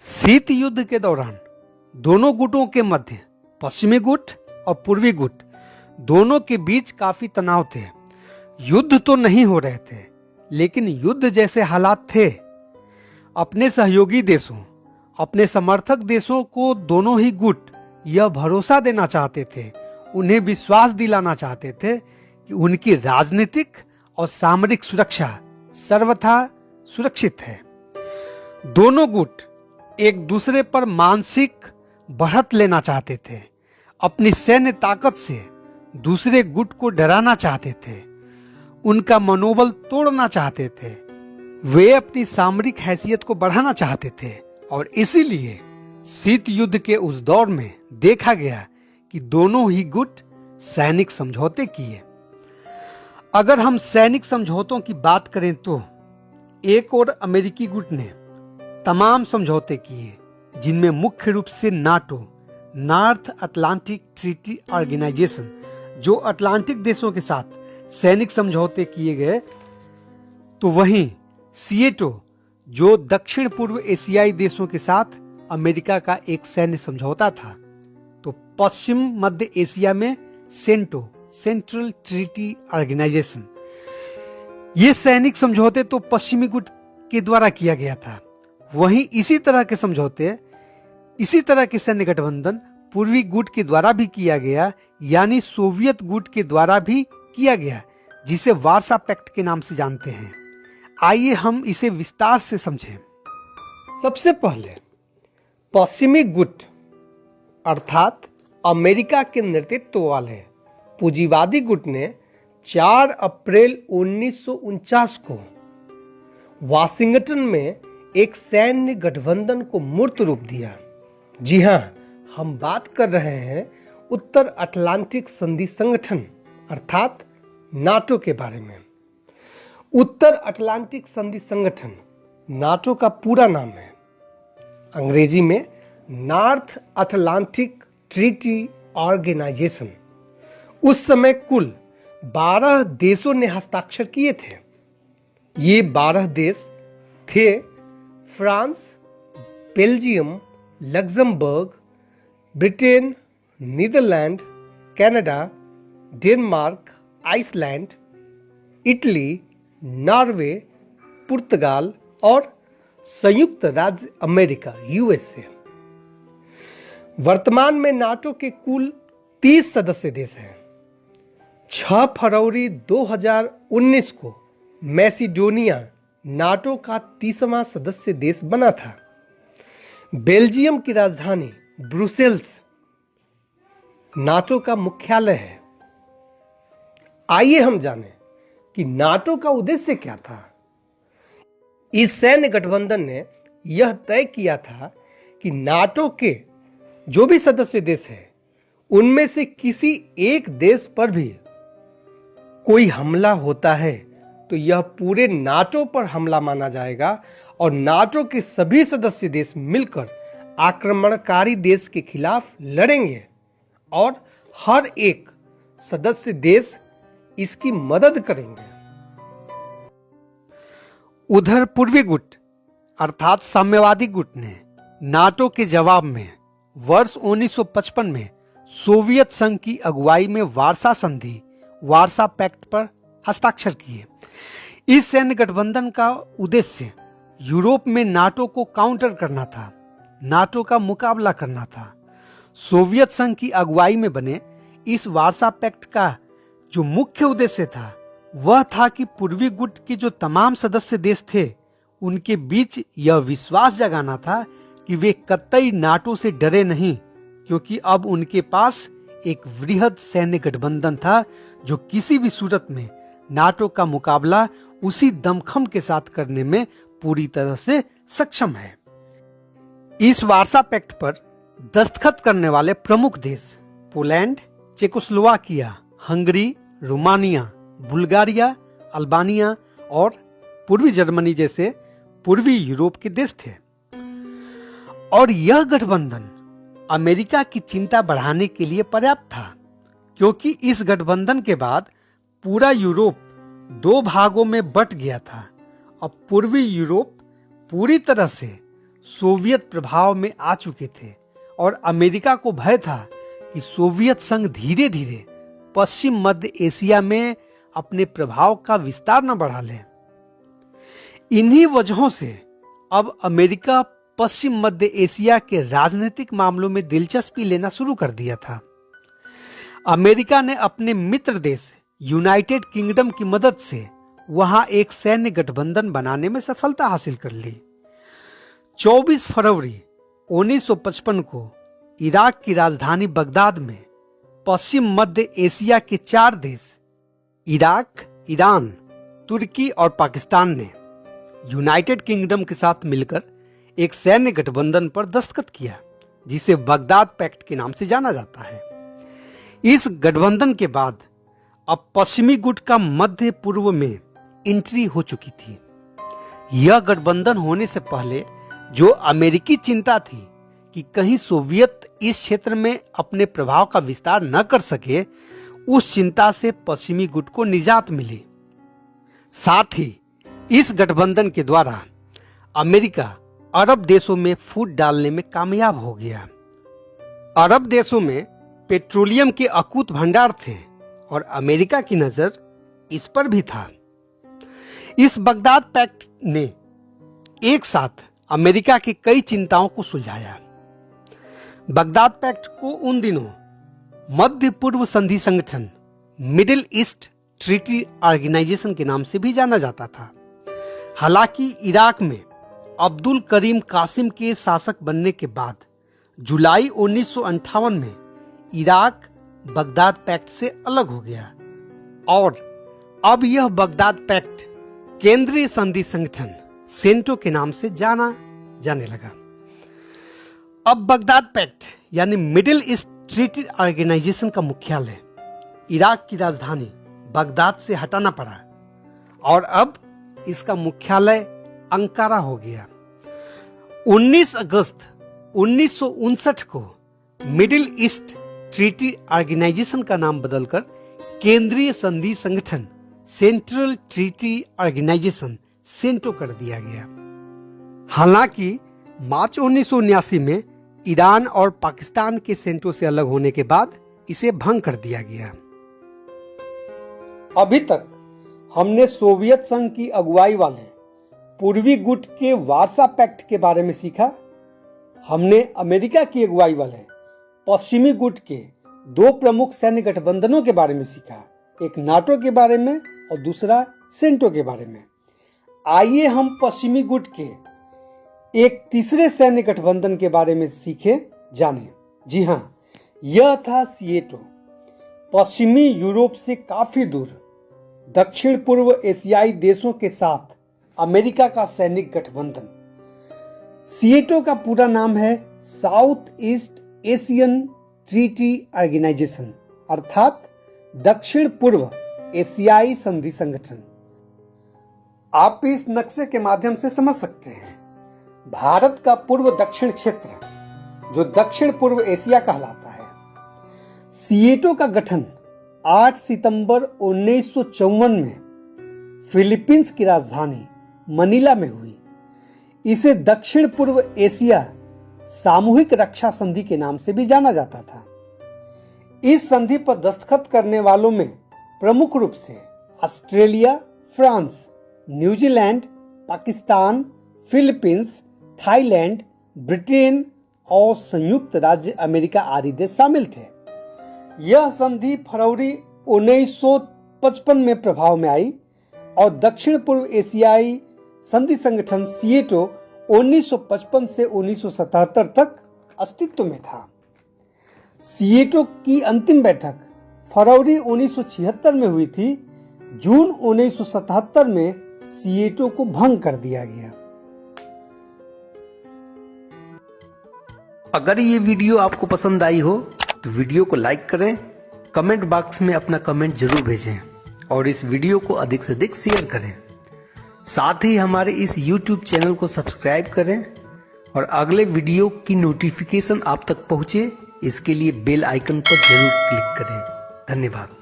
शीत युद्ध के दौरान दोनों गुटों के मध्य पश्चिमी गुट और पूर्वी गुट दोनों के बीच काफी तनाव थे। युद्ध तो नहीं हो रहे थे, लेकिन युद्ध जैसे हालात थे। अपने सहयोगी देशों, अपने समर्थक देशों को दोनों ही गुट यह भरोसा देना चाहते थे, उन्हें विश्वास दिलाना चाहते थे कि उनकी राजनीतिक और सामरिक सुरक्षा सर्वथा सुरक्षित है। दोनों गुट एक दूसरे पर मानसिक बढ़त लेना चाहते थे, अपनी सैन्य ताकत से दूसरे गुट को डराना चाहते थे, उनका मनोबल तोड़ना चाहते थे। वे अपनी सामरिक हैसियत को बढ़ाना चाहते थे और इसीलिए शीत युद्ध के उस दौर में देखा गया कि दोनों ही गुट सैनिक समझौते किए। अगर हम सैनिक समझौतों की बात करें तो एक और अमेरिकी गुट ने तमाम समझौते किए, जिनमें मुख्य रूप से NATO, North Atlantic Treaty Organization, जो अटलांटिक देशों के साथ सैनिक समझौते किए गए, तो वहीं सिएटो, जो दक्षिण पूर्व एशियाई देशों के साथ अमेरिका का एक सैन्य समझौता था। तो पश्चिम मध्य एशिया में सेंटो, सेंट्रल ट्रीटी ऑर्गेनाइजेशन। ये सैनिक समझौते तो पश्चिमी गुट के द्वारा किया गया था। वहीं इसी तरह के समझौते, इसी तरह के सैन्य गठबंधन पूर्वी गुट के द्वारा भी किया गया, यानी सोवियत गुट के द्वारा भी किया गया, जिसे वार्सा पैक्ट के नाम से जानते हैं। आइए हम इसे विस्तार से समझें। सबसे पहले पश्चिमी गुट अर्थात अमेरिका के नेतृत्व वाले पूंजीवादी गुट ने 4 अप्रैल 1949 को वाशिंगटन में एक सैन्य गठबंधन को मूर्त रूप दिया। जी हां, हम बात कर रहे हैं उत्तर अटलांटिक संधि संगठन अर्थात नाटो के बारे में। उत्तर अटलांटिक संधि संगठन नाटो का पूरा नाम है। अंग्रेजी में नॉर्थ अटलांटिक ट्रीटी ऑर्गेनाइजेशन। उस समय कुल 12 देशों ने हस्ताक्षर किए थे। ये 12 देश थे France, Belgium, Luxembourg, Britain, Netherland, Canada, Denmark, Iceland, Italy, Norway, पुर्तगाल और संयुक्त राज्य अमेरिका यूएसए। वर्तमान में नाटो के कुल 30 सदस्य देश हैं। 6 फरवरी 2019 को मैसिडोनिया नाटो का 30वां सदस्य देश बना था। बेल्जियम की राजधानी ब्रुसेल्स नाटो का मुख्यालय है। आइए हम जानें कि नाटो का उद्देश्य क्या था। इस सैन्य गठबंधन ने यह तय किया था कि नाटो के जो भी सदस्य देश हैं, उनमें से किसी एक देश पर भी कोई हमला होता है तो यह पूरे नाटो पर हमला माना जाएगा और नाटो के सभी सदस्य देश मिलकर आक्रमणकारी देश के खिलाफ लड़ेंगे और हर एक सदस्य देश इसकी मदद करेंगे। उधर पूर्वी गुट अर्थात साम्यवादी गुट ने नाटो के जवाब में वर्ष 1955 में सोवियत संघ की अगुवाई में वार्सा संधि, वार्सा पैक्ट पर हस्ताक्षर किए। इस सैन्य गठबंधन का उद्देश्य यूरोप में नाटो को काउंटर करना था, नाटो का मुकाबला करना था। सोवियत संघ की अगुवाई में बने इस वार्सा पैक्ट का जो मुख्य उद्देश्य था वह था कि पूर्वी गुट के जो तमाम सदस्य देश थे, उनके बीच यह विश्वास जगाना था कि वे कतई नाटो से डरे नहीं, क्योंकि अब उनके पास एक वृहद सैन्य गठबंधन था जो किसी भी सूरत में नाटो का मुकाबला उसी दमखम के साथ करने में पूरी तरह से सक्षम है। इस वार्सा पैक्ट पर दस्तखत करने वाले प्रमुख देश Poland, Czechoslovakia, Hungary, Romania, Bulgaria, Albania और पूर्वी जर्मनी जैसे पूर्वी यूरोप के देश थे। और यह गठबंधन अमेरिका की चिंता बढ़ाने के लिए पर्याप्त था, क्योंकि इस गठबंधन के बाद पूरा यूरोप 2 भागों में बट गया था। अब पूर्वी यूरोप पूरी तरह से सोवियत प्रभाव में आ चुके थे और अमेरिका को भय था कि सोवियत संघ धीरे धीरे पश्चिम मध्य एशिया में अपने प्रभाव का विस्तार न बढ़ा ले। इन्हीं वजहों से अब अमेरिका पश्चिम मध्य एशिया के राजनीतिक मामलों में दिलचस्पी लेना शुरू कर दिया था। अमेरिका ने अपने मित्र देश यूनाइटेड किंगडम की मदद से वहां एक सैन्य गठबंधन बनाने में सफलता हासिल कर ली। 24 फरवरी 1955 को इराक की राजधानी बगदाद में पश्चिम मध्य एशिया के 4 देश इराक, ईरान, तुर्की और पाकिस्तान ने यूनाइटेड किंगडम के साथ मिलकर एक सैन्य गठबंधन पर दस्तखत किया, जिसे बगदाद पैक्ट के नाम से जाना जाता है। इस गठबंधन के बाद अब पश्चिमी गुट का मध्य पूर्व में एंट्री हो चुकी थी। यह गठबंधन होने से पहले जो अमेरिकी चिंता थी कि कहीं सोवियत इस क्षेत्र में अपने प्रभाव का विस्तार न कर सके, उस चिंता से पश्चिमी गुट को निजात मिली। साथ ही इस गठबंधन के द्वारा अमेरिका अरब देशों में फूट डालने में कामयाब हो गया। अरब देशों में पेट्रोलियम के अकूत भंडार थे और अमेरिका की नजर इस पर भी था। इस बगदाद पैक्ट ने एक साथ अमेरिका की कई चिंताओं को सुलझाया। बगदाद पैक्ट को उन दिनों मध्य पूर्व संधि संगठन मिडिल ईस्ट ट्रीटी ऑर्गेनाइजेशन के नाम से भी जाना जाता था। हालांकि इराक में अब्दुल करीम कासिम के शासक बनने के बाद जुलाई 1958 में इराक बगदाद पैक्ट से अलग हो गया और अब यह बगदाद पैक्ट केंद्रीय संधि संगठन सेंटो के नाम से जाना जाने लगा। अब बगदाद पैक्ट यानी मिडिल ईस्ट ट्रीटी ऑर्गेनाइजेशन का मुख्यालय इराक की राजधानी बगदाद से हटाना पड़ा और अब इसका मुख्यालय अंकारा हो गया। 19 अगस्त 1959 को मिडिल ईस्ट ट्रीटी ऑर्गेनाइजेशन का नाम बदलकर केंद्रीय संधि संगठन सेंट्रल ट्रीटी ऑर्गेनाइजेशन सेंटो कर दिया गया। हालांकि मार्च 1979 में ईरान और पाकिस्तान के सेंटो से अलग होने के बाद इसे भंग कर दिया गया। अभी तक हमने सोवियत संघ की अगुवाई वाले पूर्वी गुट के वार्सा पैक्ट के बारे में सीखा। हमने अमेरिका की अगुवाई वाले पश्चिमी गुट के 2 प्रमुख सैन्य गठबंधनों के बारे में सीखा, एक नाटो के बारे में और दूसरा सेंटो के बारे में। आइए हम पश्चिमी गुट के एक तीसरे सैन्य गठबंधन के बारे में सीखे जाने। जी हाँ, यह था सिएटो। पश्चिमी यूरोप से काफी दूर दक्षिण पूर्व एशियाई देशों के साथ अमेरिका का सैनिक गठबंधन। सिएटो का पूरा नाम है South East Asian Treaty Organization, अर्थात दक्षिण पूर्व एशियाई संधि संगठन। आप इस नक्शे के माध्यम से समझ सकते हैं, भारत का पूर्व दक्षिण क्षेत्र जो दक्षिण पूर्व एशिया कहलाता है। सिएटो का गठन 8 सितंबर 1954 में फिलीपींस की राजधानी मनीला में हुई। इसे दक्षिण पूर्व एशिया सामूहिक रक्षा संधि के नाम से भी जाना जाता था। इस संधि पर दस्तखत करने वालों में प्रमुख रूप से Australia, France, New Zealand, Pakistan, Philippines, Thailand, Britain और संयुक्त राज्य अमेरिका आदि देश शामिल थे। यह संधि फरवरी 1955 में प्रभाव में आई और दक्षिण पूर्व एशियाई संधि संगठन सिएटो 1955 से 1977 तक अस्तित्व में था। सिएटो की अंतिम बैठक फरवरी 1976 में हुई थी। जून 1977 में सिएटो को भंग कर दिया गया। अगर ये वीडियो आपको पसंद आई हो तो वीडियो को लाइक करें, कमेंट बॉक्स में अपना कमेंट जरूर भेजें और इस वीडियो को अधिक से अधिक शेयर करें। साथ ही हमारे इस YouTube चैनल को सब्सक्राइब करें और अगले वीडियो की नोटिफिकेशन आप तक पहुंचे इसके लिए बेल आइकन पर जरूर क्लिक करें। धन्यवाद।